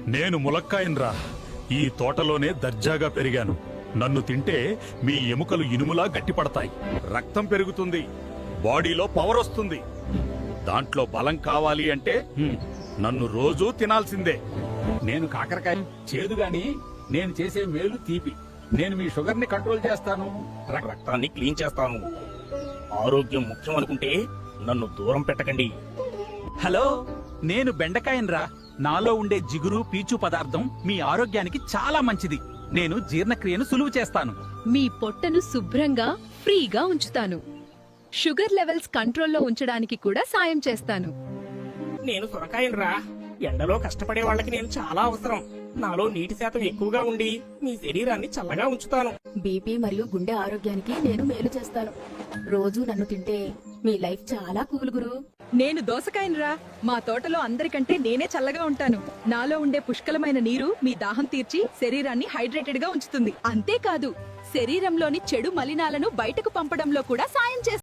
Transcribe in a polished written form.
నేను ములక్కాయన్రా. ఈ తోటలోనే దర్జాగా పెరిగాను. నన్ను తింటే మీ ఎముకలు ఇనుములా గట్టిపడతాయి, రక్తం పెరుగుతుంది, బాడీలో పవర్ వస్తుంది. దాంట్లో బలం కావాలి అంటే నన్ను రోజూ తినాల్సిందే. నేను కాకరకాయ చేదు గాని నేను చేసే మేలు తీపి. నేను మీ షుగర్ ని కంట్రోల్ చేస్తాను, రక్తాన్ని క్లీన్ చేస్తాను. ఆరోగ్యం ముఖ్యం అనుకుంటే నన్ను దూరం పెట్టకండి. హలో, నేను బెండకాయన్రా. నాలో ఉండే జిగురు పీచు పదార్థం మీ ఆరోగ్యానికి చాలా మంచిది. నేను జీర్ణక్రియను సులువు చేస్తాను. మీ పొట్టను శుభ్రంగా ఫ్రీగా ఉంచుతాను. షుగర్ లెవెల్స్ కంట్రోల్లో ఉంచడానికి కూడా సాయం చేస్తాను. నేను సొరకాయనరా. ఎండలో కష్టపడే వాళ్ళకి నేను చాలా అవసరం. నాలో నీటి శాతం ఎక్కువగా ఉండి మీ శరీరాన్ని చల్లగా ఉంచుతాను. బీపీ మరియు గుండె ఆరోగ్యానికి నేను మేలు చేస్తాను. రోజు నన్ను తింటే మీ లైఫ్ చాలా కూల్ గురు. నేను దోసకాయనురా. మా తోటలో అందరికంటే నేనే చల్లగా ఉంటాను. నాలో ఉండే పుష్కలమైన నీరు మీ దాహం తీర్చి శరీరాన్ని హైడ్రేటెడ్ గా ఉంచుతుంది. అంతేకాదు, శరీరంలోని చెడు మలినాలను బయటకు పంపడంలో కూడా సాయం చేస్తుంది.